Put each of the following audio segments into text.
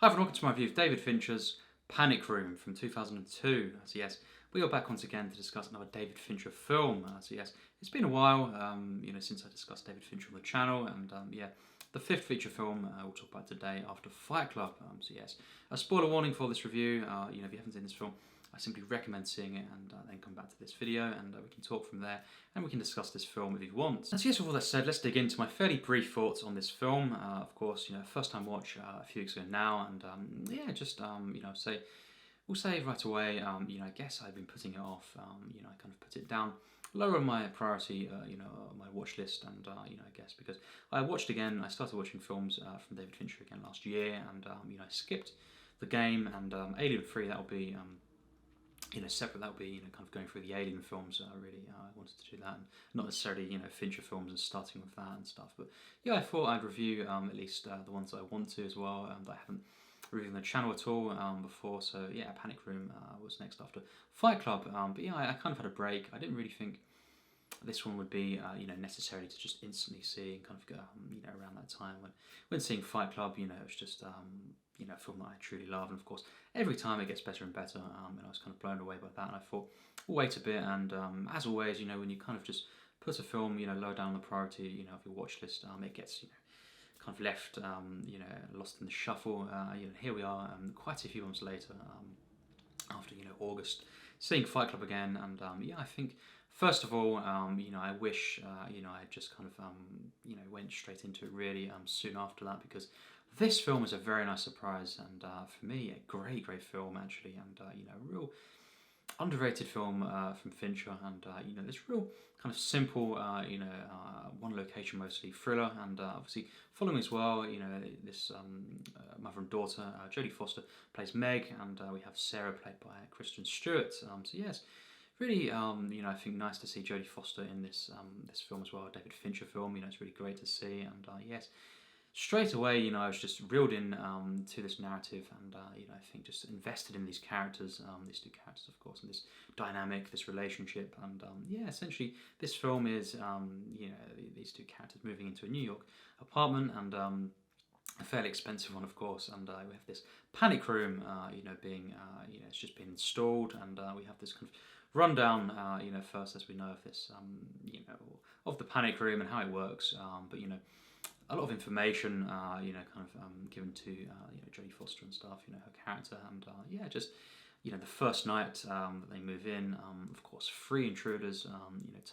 Hi everyone, welcome to my review of David Fincher's Panic Room from 2002. So yes, we are back once again to discuss another David Fincher film. So yes, it's been a while, since I discussed David Fincher on the channel, and yeah, the fifth feature film we'll talk about today after Fight Club. So yes, a spoiler warning for this review. If you haven't seen this film, I simply recommend seeing it and then come back to this video, and we can talk from there, and we can discuss this film if you want. And so yes, with all that said, let's dig into my fairly brief thoughts on this film. Of course, first time watch a few weeks ago now, and yeah, just we'll say right away. I guess I've been putting it off. I kind of put it down lower on my priority, my watch list, and I guess because I started watching films from David Fincher again last year, and I skipped The Game and Alien 3. That'll be separate. That'll be kind of going through the Alien films. Really, I wanted to do that, and not necessarily Fincher films and starting with that and stuff. But yeah, I thought I'd review at least the ones that I want to as well, that I haven't reviewed on the channel at all before. So yeah, Panic Room was next after Fight Club. But yeah, I kind of had a break. I didn't really think this one would be necessary to just instantly see and kind of go around that time when seeing Fight Club. It was just a film that I truly love, and of course every time it gets better and better, and I was kind of blown away by that, and I thought we'll wait a bit, and as always, when you kind of just put a film low down on the priority of your watch list, it gets kind of left lost in the shuffle. Here we are, quite a few months later, after August, seeing Fight Club again, and yeah, I think first of all, I wish I just kind of went straight into it really soon after that, because this film is a very nice surprise, and for me, a great film actually, and a real underrated film from Fincher, and this real kind of simple, one location mostly thriller, and obviously following as well, this mother and daughter, Jodie Foster plays Meg, and we have Sarah played by Kristen Stewart. So yes, really, I think nice to see Jodie Foster in this film as well, a David Fincher film. It's really great to see, and yes, straight away, I was just reeled in to this narrative, and I think just invested in these characters, these two characters, of course, and this dynamic, this relationship, and yeah, essentially, this film is these two characters moving into a New York apartment, and a fairly expensive one, of course, and we have this panic room, being it's just been installed, and we have this kind of rundown, first as we know of this, of the panic room and how it works, but a lot of information, given to Jodie Foster and stuff, her character, and yeah, just the first night that they move in, of course, three intruders,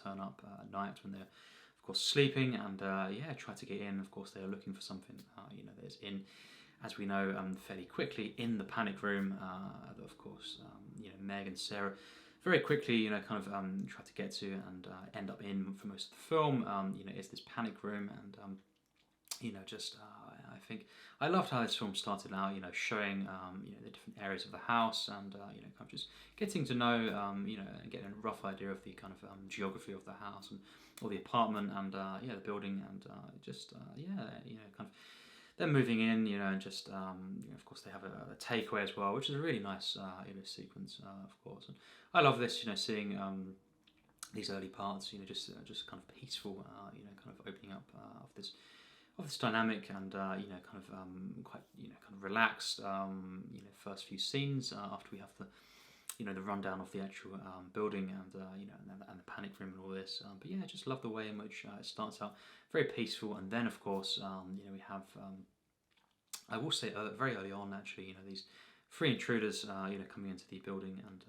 turn up at night when they're, of course, sleeping, and yeah, try to get in. Of course, they are looking for something, that is in, as we know, fairly quickly in the panic room. That of course, Meg and Sarah very quickly, kind of try to get to and end up in for most of the film. Is this panic room, and I think I loved how this film started out, showing, the different areas of the house, and, kind of just getting to know, and getting a rough idea of the kind of geography of the house, and or the apartment, and, yeah, the building, and yeah, kind of them moving in, and just, of course they have a takeaway as well, which is a really nice, sequence, of course. And I love this, seeing, these early parts, just kind of peaceful, kind of opening up of this dynamic, and kind of quite kind of relaxed first few scenes after we have the rundown of the actual building, and and the panic room and all this, but yeah, I just love the way in which it starts out very peaceful, and then of course we have I will say very early on actually, these three intruders coming into the building, and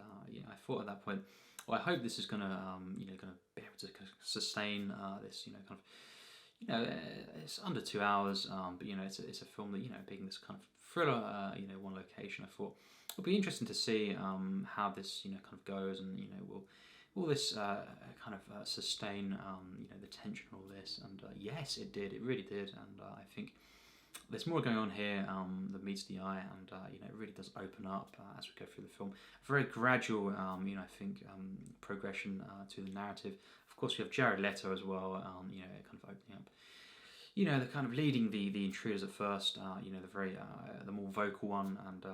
I thought at that point, well, I hope this is gonna gonna be able to sustain this kind of it's under 2 hours, but it's a film that being this kind of thriller, one location. I thought it'll be interesting to see how this kind of goes, and will this kind of sustain the tension and all this, and yes, it did. It really did, and I think there's more going on here that meets the eye, and it really does open up as we go through the film. A very gradual, I think, progression to the narrative. Of course, we have Jared Leto as well, kind of opening up. The kind of leading the intruders at first. The very the more vocal one, and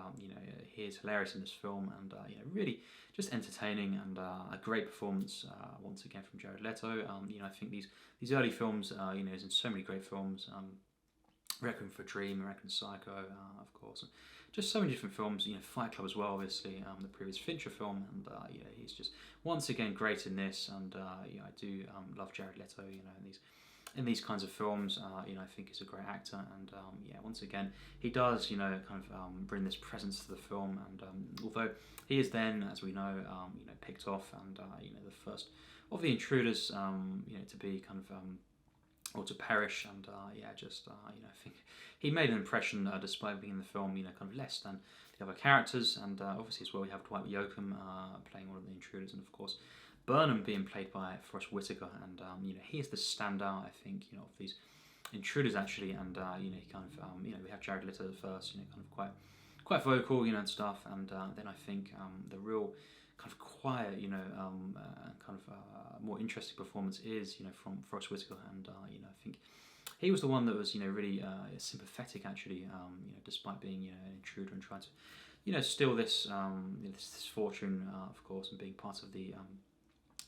he is hilarious in this film, and really just entertaining, and a great performance once again from Jared Leto. I think these early films, is in so many great films. Requiem for a Dream, American Psycho, of course, and just so many different films. Fight Club as well, obviously, the previous Fincher film, and he's just once again great in this. And I do love Jared Leto. In these kinds of films, I think he's a great actor, and once again, he does, kind of bring this presence to the film. And although he is then, as we know, picked off, and the first of the intruders, to be kind of or to perish, and I think he made an impression despite being in the film, kind of less than the other characters. And obviously as well, we have Dwight Yoakam playing one of the intruders, and of course Burnham being played by Forrest Whitaker, and he is the standout, I think, of these intruders actually. And he kind of we have Jared Leto at first, kind of quite vocal, and stuff, and then I think the real kind of quiet, kind of more interesting performance is, from Forrest Whitaker, and I think he was the one that was, really sympathetic actually, despite being, an intruder and trying to, steal this, this fortune, of course, and being part of the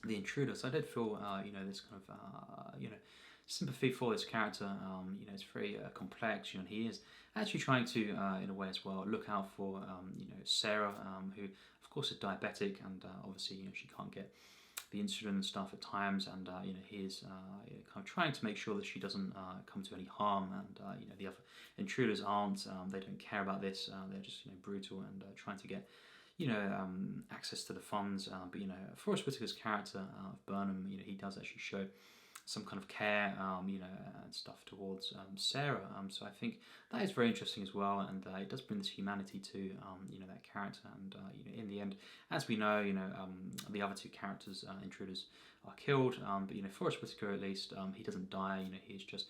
intruder. So I did feel, this kind of, sympathy for this character. It's very complex, and he is actually trying to, in a way as well, look out for, Sarah, who of course is diabetic, and obviously, she can't get the insulin and stuff at times, and he is kind of trying to make sure that she doesn't come to any harm, and the other intruders aren't. They don't care about this. They're just brutal and trying to get access to the funds. But Forrest Whitaker's character of Burnham, he does actually show some kind of care, and stuff towards Sarah. So I think that is very interesting as well, and it does bring this humanity to that character. And in the end, as we know, the other two characters, intruders, are killed. But Forrest Whitaker, at least, he doesn't die. He's just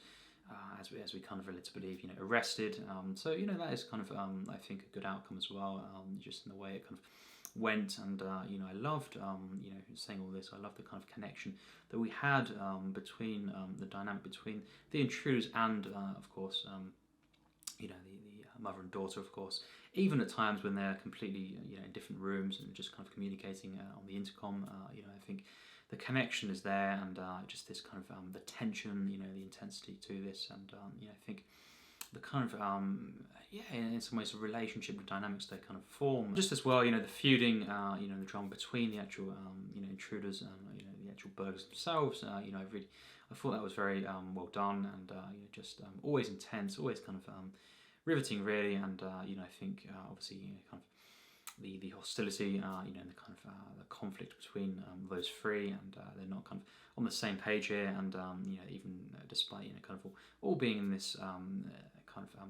as we kind of are led to believe, arrested. So that is kind of I think a good outcome as well. Just in the way it kind of went, and I loved saying all this, I love the kind of connection that we had between the dynamic between the intruders and of course the mother and daughter, of course, even at times when they're completely in different rooms and just kind of communicating on the intercom. I think the connection is there, and just this kind of the tension, the intensity to this, and I think the kind of in some ways the relationship, the dynamics they kind of form, just as well, the feuding, the drama between the actual intruders and the actual burglars themselves. I thought that was very well done, and just always intense, always kind of riveting really. And I think obviously kind of the hostility, and the kind of the conflict between those three, and they're not kind of on the same page here, and even despite kind of all being in this kind of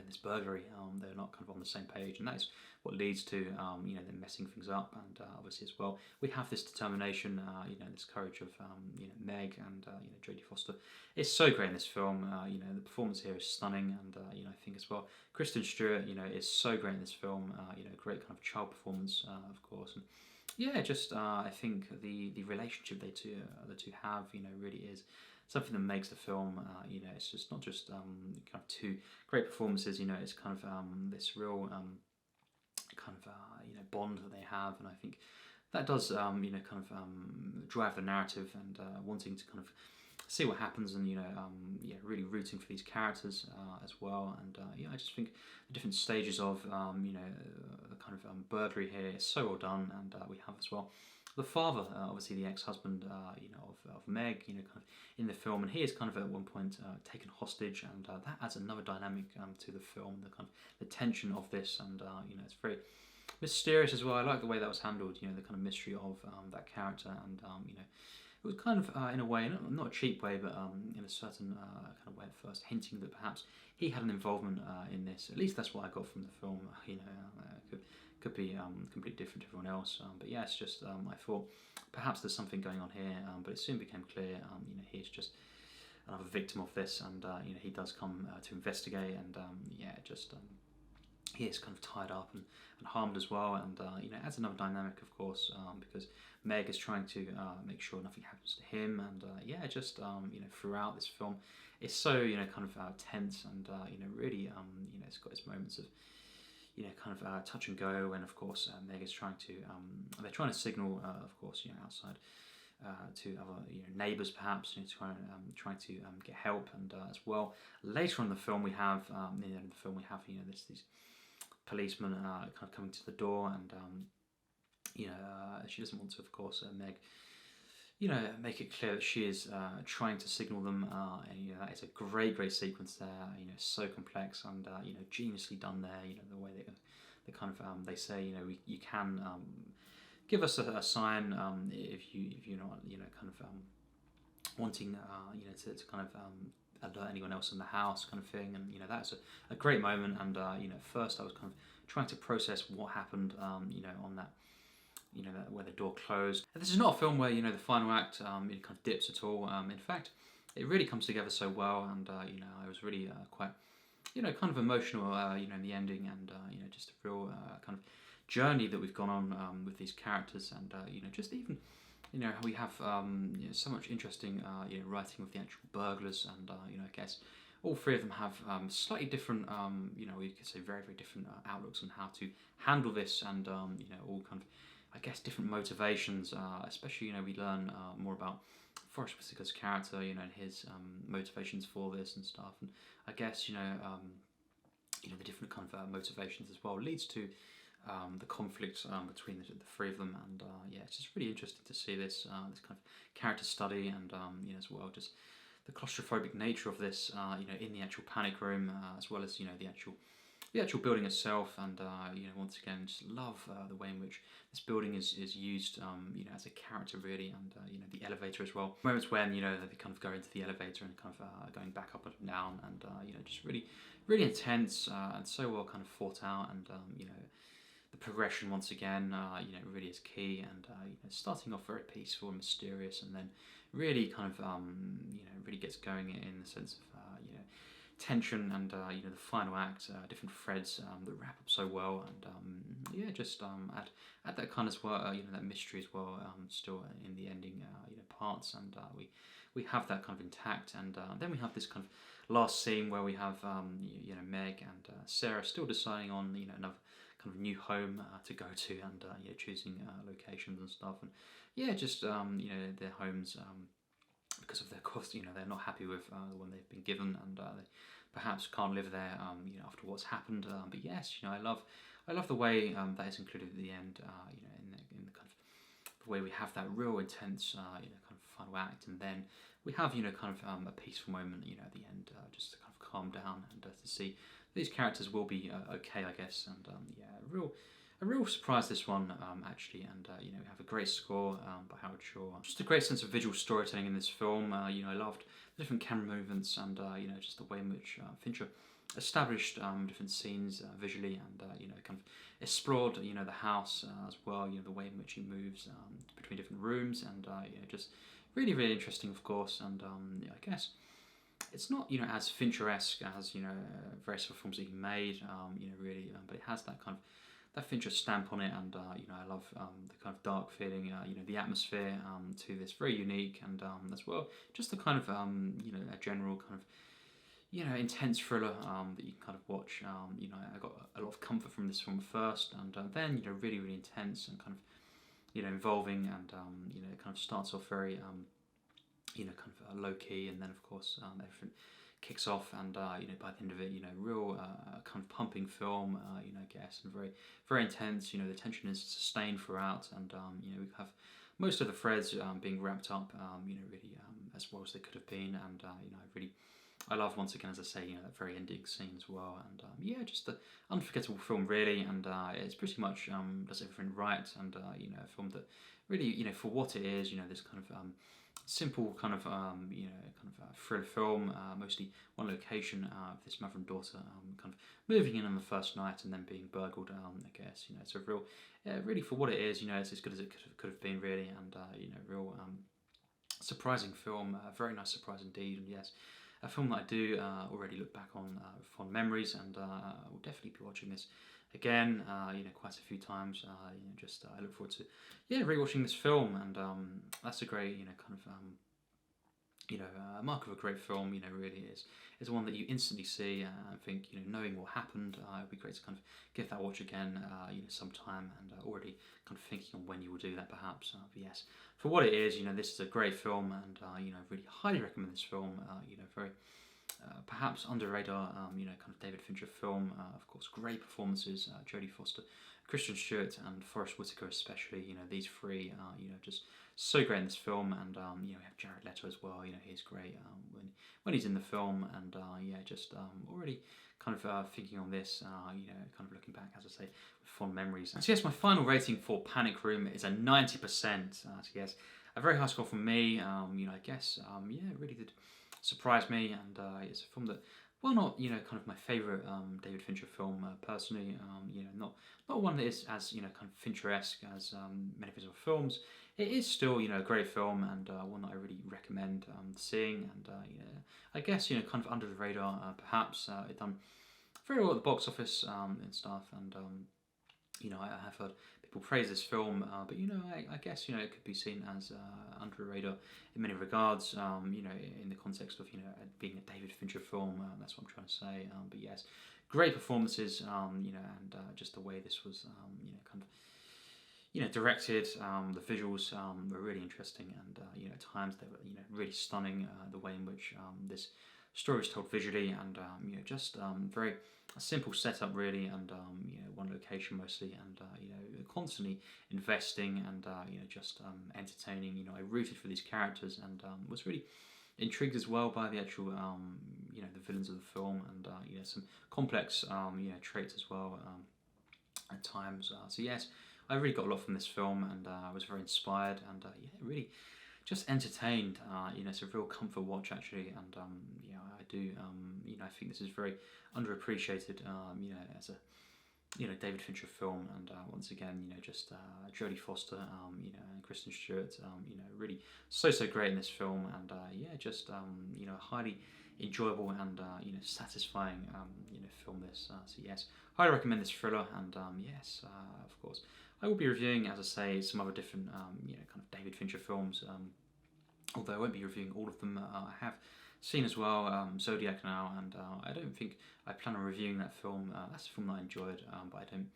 this burglary, they're not kind of on the same page, and that is what leads to them messing things up. And obviously as well, we have this determination, this courage of Meg, and Jodie Foster is so great in this film. The performance here is stunning, and I think as well Kristen Stewart is so great in this film. Great kind of child performance, of course. And just I think the relationship the two have, really is something that makes the film. It's just not just kind of two great performances. It's kind of this real kind of bond that they have, and I think that does kind of drive the narrative, and wanting to kind of see what happens, and really rooting for these characters as well. And I just think the different stages of the kind of burglary here is so well done. And we have as well the father, obviously the ex-husband, of Meg, kind of in the film, and he is kind of at one point taken hostage, and that adds another dynamic to the film, the kind of the tension of this, and it's very mysterious as well. I like the way that was handled, the kind of mystery of that character, and it was kind of in a way, not a cheap way, but in a certain kind of way at first, hinting that perhaps he had an involvement in this. At least that's what I got from the film. Could be completely different to everyone else, but yeah, it's just I thought perhaps there's something going on here, but it soon became clear. He's just another victim of this, and he does come to investigate, and he is kind of tied up and harmed as well, and adds another dynamic, of course, because Meg is trying to make sure nothing happens to him, and throughout this film, it's so kind of tense, and really it's got its moments of kind of touch and go, and of course Meg is trying to they're trying to signal, of course, outside to other neighbours perhaps, trying to get help, and as well later on in the film we have near the end of the film we have these policemen kind of coming to the door, and she doesn't want to, of course, Meg, make it clear that she is trying to signal them, and that is a great sequence there. So complex and geniusly done there. The way they kind of they say, you can give us a sign if you're not kind of wanting to kind of alert anyone else in the house, kind of thing. And that's a great moment. And at first I was kind of trying to process what happened on that, where the door closed. And this is not a film where the final act it kind of dips at all. In fact, it really comes together so well, and I was really quite kind of emotional in the ending, and just a real kind of journey that we've gone on with these characters, and just even we have so much interesting writing with the actual burglars, and I guess all three of them have slightly different we could say very different outlooks on how to handle this, and all kind of, I guess, different motivations, especially we learn more about Forrest Whitaker's character, and his motivations for this and stuff, and I guess the different kind of motivations as well leads to the conflict between the three of them, and it's just really interesting to see this this kind of character study, and as well just the claustrophobic nature of this in the actual panic room, as well as the actual building itself, and once again just love the way in which this building is used as a character really, and the elevator as well. Moments when they kind of go into the elevator and kind of going back up and down, and just really intense and so well kind of thought out, and the progression once again really is key, and starting off very peaceful and mysterious, and then really kind of really gets going in the sense of tension, and the final act, different threads that wrap up so well, and just add that kind of as well, that mystery as well, still in the ending parts, and we have that kind of intact, and then we have this kind of last scene where we have Meg and Sarah still deciding on another kind of new home to go to, and choosing locations and stuff, and just their homes, because of their cost, they're not happy with the one they've been given, and they perhaps can't live there after what's happened, but yes, I love the way that is included at the end, in the kind of the way we have that real intense kind of final act, and then we have kind of a peaceful moment at the end, just to kind of calm down, and to see these characters will be okay, I guess, and a real surprise this one, actually, and we have a great score by Howard Shore. Just a great sense of visual storytelling in this film. I loved the different camera movements, and just the way in which Fincher established different scenes visually, and kind of explored the house as well. The way in which he moves between different rooms, and just really interesting, of course, and I guess it's not as Fincher-esque as various other films that he made, really, but it has that kind of that Fincher stamp on it, and I love the kind of dark feeling, the atmosphere to this, very unique, and as well just the kind of a general kind of intense thriller that you can kind of watch. I got a lot of comfort from this film first, and then really intense and kind of involving, and it kind of starts off very kind of low key, and then of course everything kicks off, and by the end of it, real kind of pumping film, I guess, and very intense. The tension is sustained throughout, and we have most of the threads being wrapped up, really as well as they could have been, and I love, once again, as I say, that very ending scene as well, and just an unforgettable film really, and it's pretty much does everything right, and a film that really, for what it is, this kind of simple kind of thriller film, mostly one location, of this mother and daughter kind of moving in on the first night and then being burgled. I guess it's a real, really, for what it is, it's as good as it could have been really, and real surprising film, very nice surprise indeed, and yes, a film that I do already look back on with fond memories, and I will definitely be watching this again, quite a few times. I look forward to rewatching this film, and that's a great kind of a mark of a great film, really is one that you instantly see and think, knowing what happened, it would be great to kind of give that a watch again, sometime, and already kind of thinking on when you will do that perhaps. But yes, for what it is, this is a great film, and really highly recommend this film. Very perhaps under radar, kind of David Fincher film. Of course, great performances: Jodie Foster, Kristen Stewart, and Forest Whitaker especially. These three, just so great in this film. And we have Jared Leto as well. He's great when he's in the film. And just already kind of thinking on this. Kind of looking back, as I say, with fond memories. And so yes, my final rating for Panic Room is a 90%. So yes, a very high score from me. I guess it really did surprised me, and it's a film that, well, not kind of my favourite David Fincher film personally. Not one that is as kind of Fincher-esque as many of his other films. It is still a great film, and one that I really recommend seeing. And I guess kind of under the radar, perhaps it done very well at the box office and stuff. And I have heard people praise this film, but I guess it could be seen as under the radar in many regards. In the context of being a David Fincher film, that's what I'm trying to say. But yes, great performances, and just the way this was, kind of directed. The visuals were really interesting, and at times they were really stunning. The way in which this story was told visually, and just very a simple setup really, and one location mostly, and constantly investing, and just entertaining. I rooted for these characters, and was really intrigued as well by the actual the villains of the film, and some complex traits as well at times. So yes, I really got a lot from this film, and I was very inspired, and really just entertained. It's a real comfort watch actually, and I do. I think this is very underappreciated. As a David Fincher film, and once again, just Jodie Foster, and Kristen Stewart, really so great in this film, and just highly enjoyable and satisfying film. This so yes, highly recommend this thriller, and yes, of course, I will be reviewing, as I say, some other different kind of David Fincher films. Although I won't be reviewing all of them. I have seen as well Zodiac now, and I don't think I plan on reviewing that film. That's a film that I enjoyed, but I don't.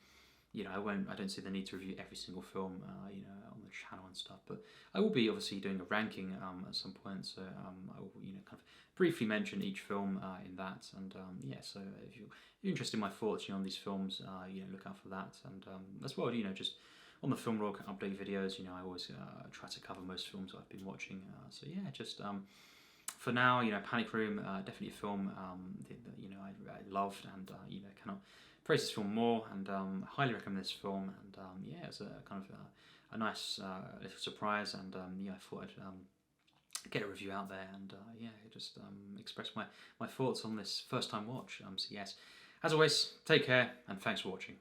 I don't see the need to review every single film, on the channel and stuff. But I will be obviously doing a ranking at some point, so I will, kind of briefly mention each film in that. And so if you're interested in my thoughts, on these films, look out for that. And as well, just on the film log update videos, I always try to cover most films that I've been watching. So yeah, just for now, Panic Room, definitely a film that I loved, and cannot praise this film more, and highly recommend this film. And it's a kind of a nice little surprise, and I thought I'd get a review out there, and just express my thoughts on this first time watch. So yes, as always, take care, and thanks for watching.